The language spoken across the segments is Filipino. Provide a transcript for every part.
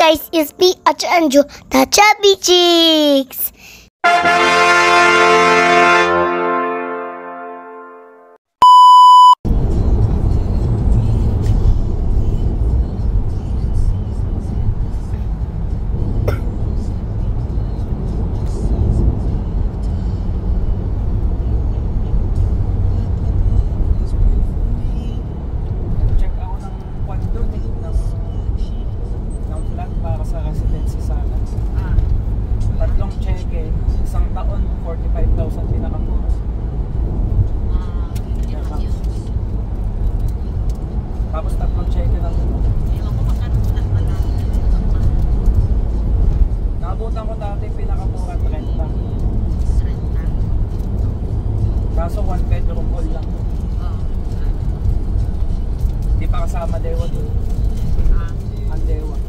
guys, it's me, Acha Anju, the Chubby Chicks. Tapos tatlong cheque lang. Nakabutan ko dati pinakamura 30. Kaso 1 bedroom hall lang. Hindi pa kasama dewa doon. Ang dewa.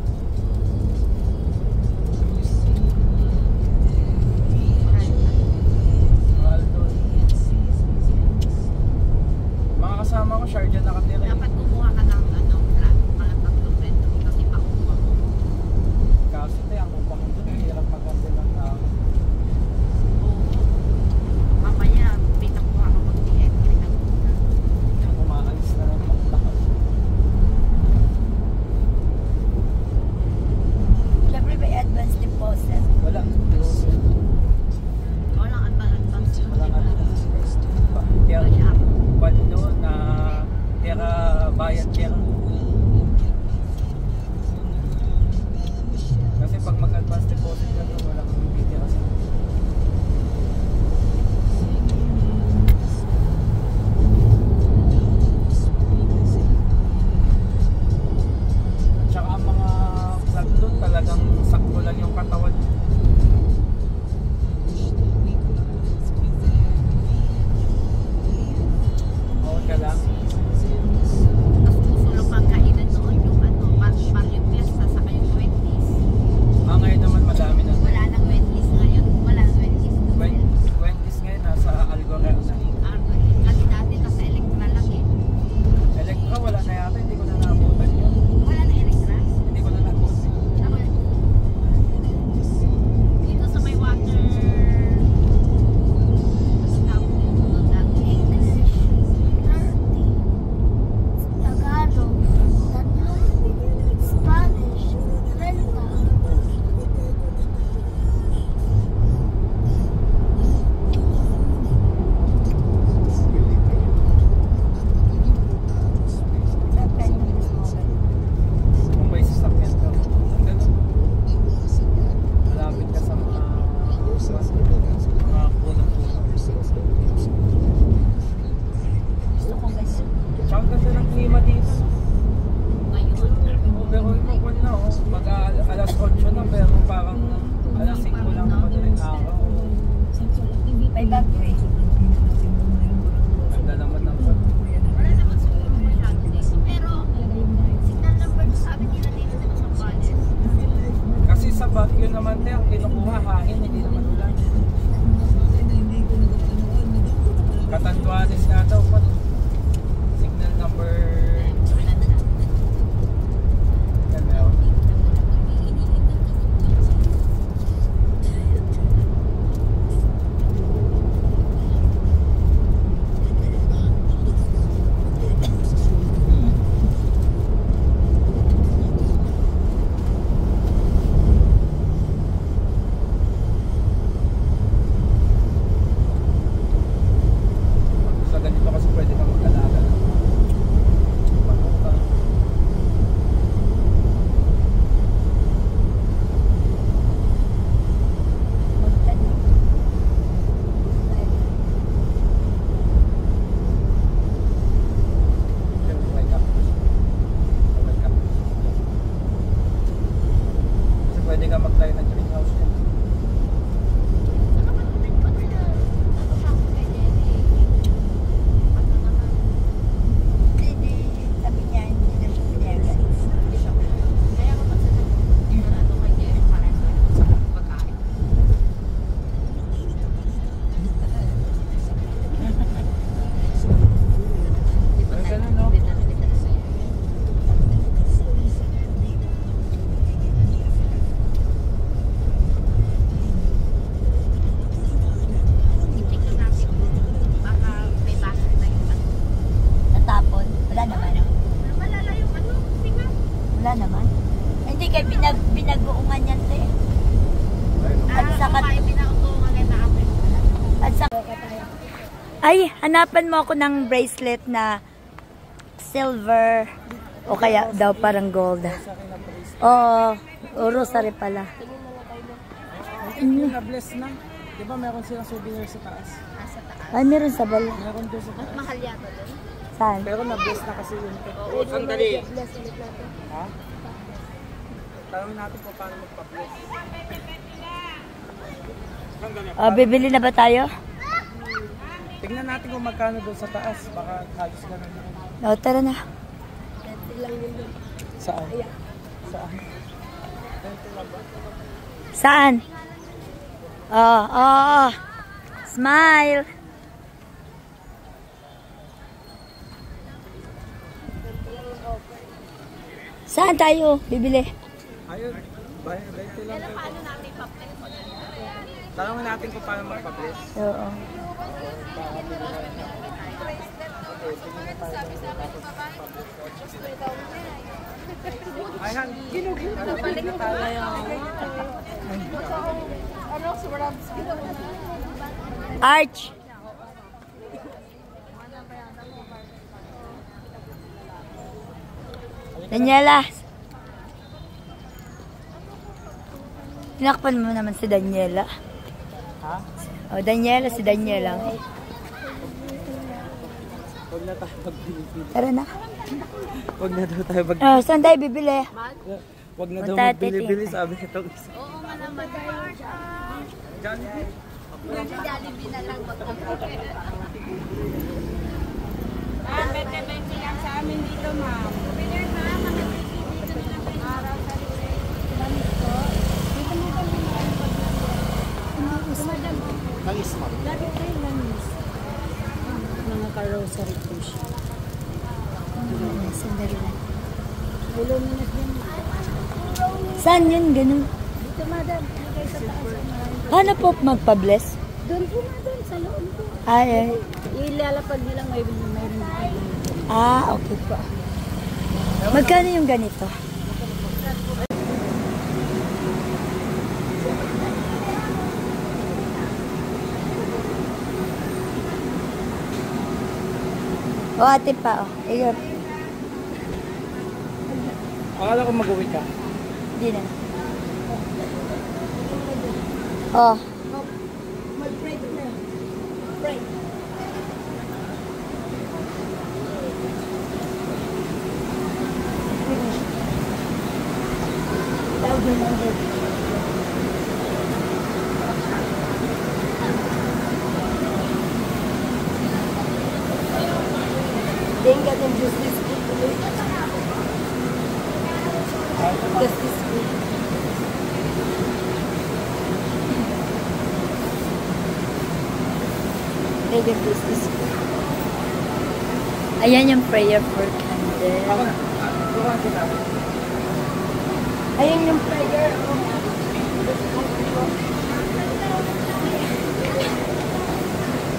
Mahal doon. Mga kasama ko, Sharjah nakatira. Dapat kumuha ka ng flat, mga 3 bedroom kasi pakuha mo. Kasi ito, ang upang doon, hirap maganda ng tao. Oo. Mamaya, pinakuha ka mag-DN, pinagpunan. Umaalis na lang magtakot. Siyempre may advance deposit. Wala. Walang advance. Walang advance. Kaya, pwede doon na pera bayad pera. Kasi pag mag-advance deposit ka doon, walang bibigyan kasi. At saka ang mga flat doon talagang sakto lang yung katawan. Oo ka lang. Tapos gusto pang kainan doon yung Barrio Fiesta sa kayong 20s. Ngayon naman madami na. Wala nang 20s ngayon. Wala nang 20s. 20s ngayon nasa Algorel na. Kasi dati nasa Electra lang eh. Electra wala na yata, hindi ko na naabutan yun. Wala na Electra? Hindi ko na naabutan. Ako, dito sa may water, ano tawag dito dati? English, 30. Tagalog, 3. Spanish, 30. Kung may sasakyan ka, ganun. Malapit ka sa mga punong-puno. Gusto ko guys. Tsaka ganda ng klima dito. Ngayon, Pero yung kwan na, pag alas 8 na, pero parang alas 5 lang madaling araw. May bagyo eh. Ganda naman ng kwan. wala naman siguro masyado dito. Pero, signal number sabi nila dito sa Zambales. Kasi sa Baguio naman tayo, ang kinukuha hangin, hindi naman ulan. Catanduanes nga daw, signal number Sabi na Wala naman. Hindi kay pinag-uungan yan, te. At saka... At saka... Ay, hanapan mo ako ng bracelet na silver o kaya daw parang gold. Oo, rosary pala. Na-bless na. Di ba meron silang souvenir sa taas? Ay, meron sa bala. Meron doon sa taas. Mahal yata doon. Saan? Pero na-bless na kasi yun. Oo, sandali. Ha? Tanongin natin kung paano magpa-bless. Bibili na ba tayo? Tingnan natin kung magkano doon sa taas. Baka halos ganun na. Tara na. Saan? Saan? Saan? Oh. Smile. Saan tayo bibili? Ayun. 20 lang. Tanongin natin kung paano magpa-bless. Oo. Ayan. Balik na tayo. Arch. Daniela. Tinakpan mo naman si Daniela. Ha? Oh, Daniela, si Daniela. Huwag na tayo magbili-bili. Tara na. Huwag na daw tayo mag... Saan tayo bibili? Huwag na daw Punta, magbili-bili, titingnan. sabi nitong isa. Oo nga naman. Jollibee. Jollibee na lang Bete-bete yan sa amin dito, ma'am. Araw sa lamis ko. Dito mo kami Langis mo. Lagi tayo lamis. Mga ka-rosary po siya. Sandali lang. 10 minutes din. Saan yun? Ganun. Dito, madam. Lagay sa taas. Paano po magpa-bless? Doon po, madam. Sa loob po. Ay. Ilalapag nilang mayroon. Okay po. Magkano yung ganito? Ate pa, Ayun. Akala ko mag-uwi ka. Hindi na. Oh. Mag-pray na. Pray. Then God and justice people. Justice people. Then God justice people. Ayan yung prayer for candle. Ako na. Turuan kita. Ayan yung prayer.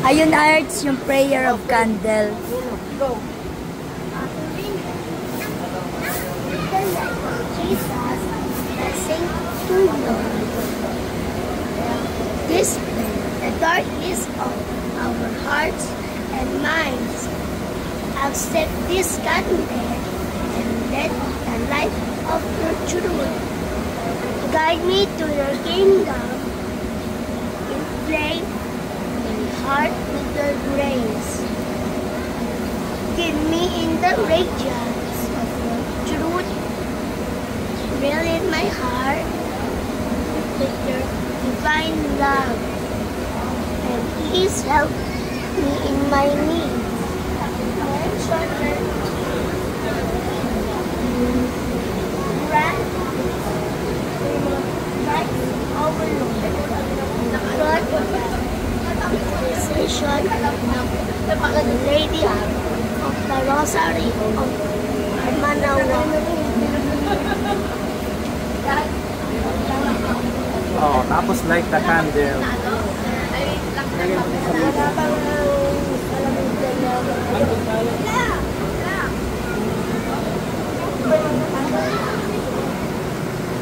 Ayun, Arts, yung prayer of candle. Go. Jesus, blessing to you. Dispel the darkness of our hearts and minds. Accept this candle and let the light of your truth guide me to your kingdom. Inflame my heart with your grace. Give me in the radiance of your truth. Fill in my heart with your divine love. And please help me in my needs. Grant right overload. Grant station of the Lady of the Rosary of Manawa. Oh, tapos light the candle. Wala pang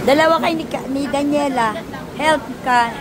Dalawa kay ni Daniela. Help ka.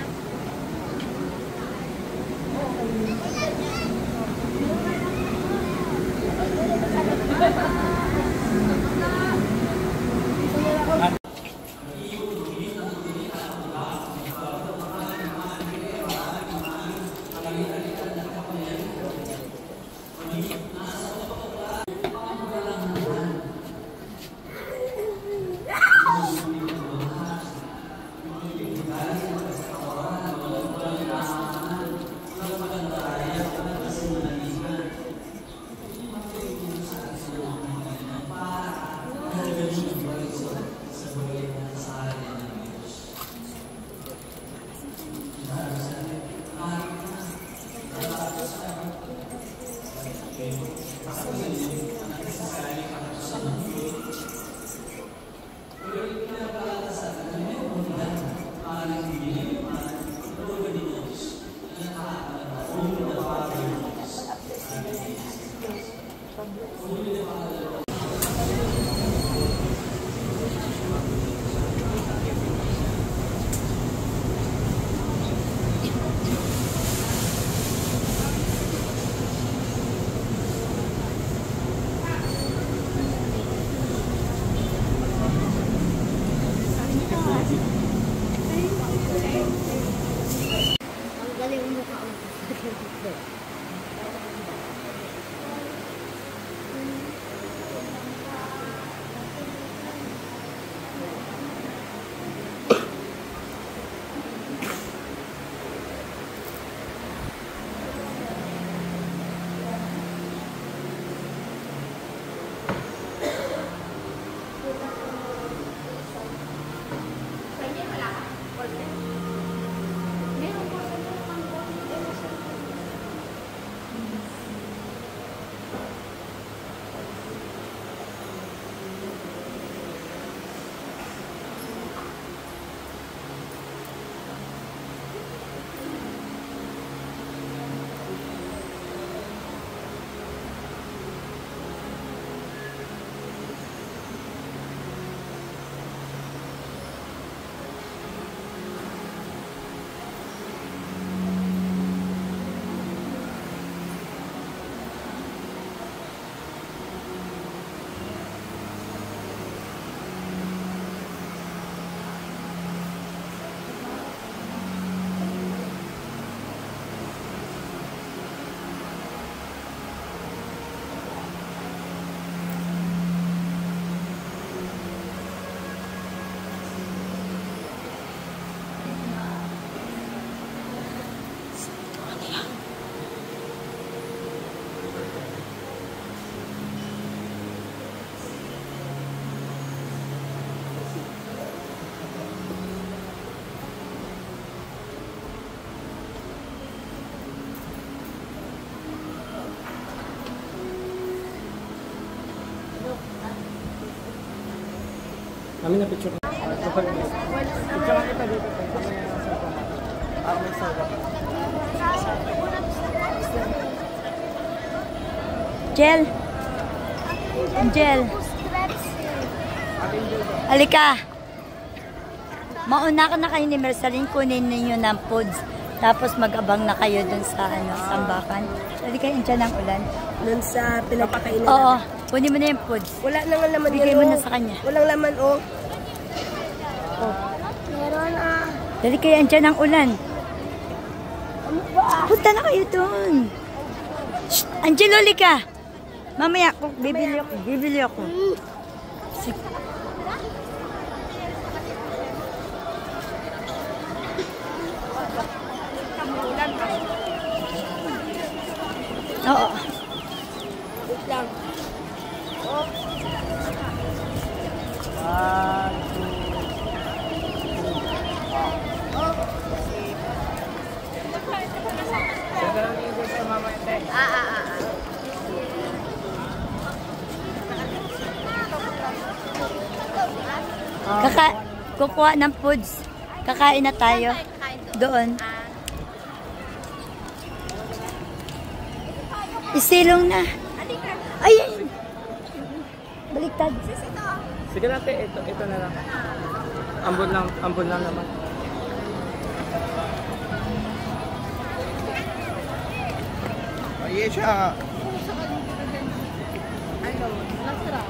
Kami na picture. Picture kita dito. Angel. Angel. Halika. Mauna ka na kayo ni Merceline. Kunin ninyo ng foods. Tapos mag-abang na kayo dun sa sambakan. Halika, Angel ng ulan. Doon sa pinagpakainan. Oo. Kunin mo na yung foods. Wala naman laman yan. Bigay mo na sa kanya. Walang laman, oh. Meron Dali kayo, Angel ng ulan. Punta na kayo dun. Shh! Angel, halika. Mamaya, bibili ako. Bibili ako. Sige. Oo. Wait lang. Kukuha ng foods. Kakain na tayo. Doon. Isilong na. Ay! Baliktad. Sige natin, ito na lang. Ambon lang naman. Ayan siya. Ano, nasarap.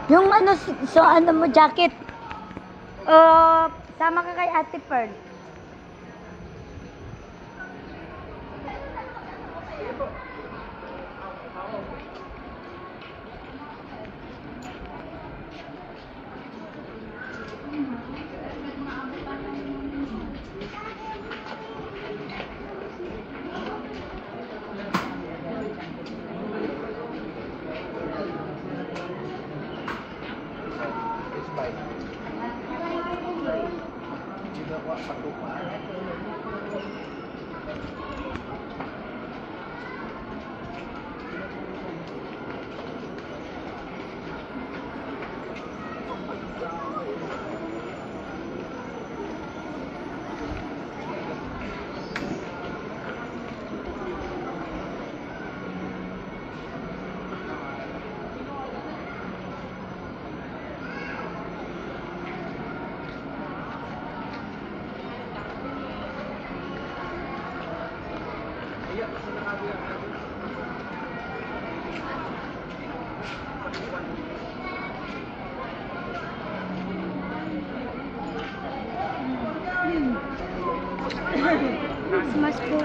Yung ano, so ano mo, jacket. Sama ka kay Ate Pearl. Mas po.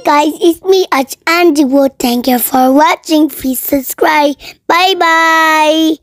guys, it's me, Andy Wood. Thank you for watching. Please subscribe. Bye bye.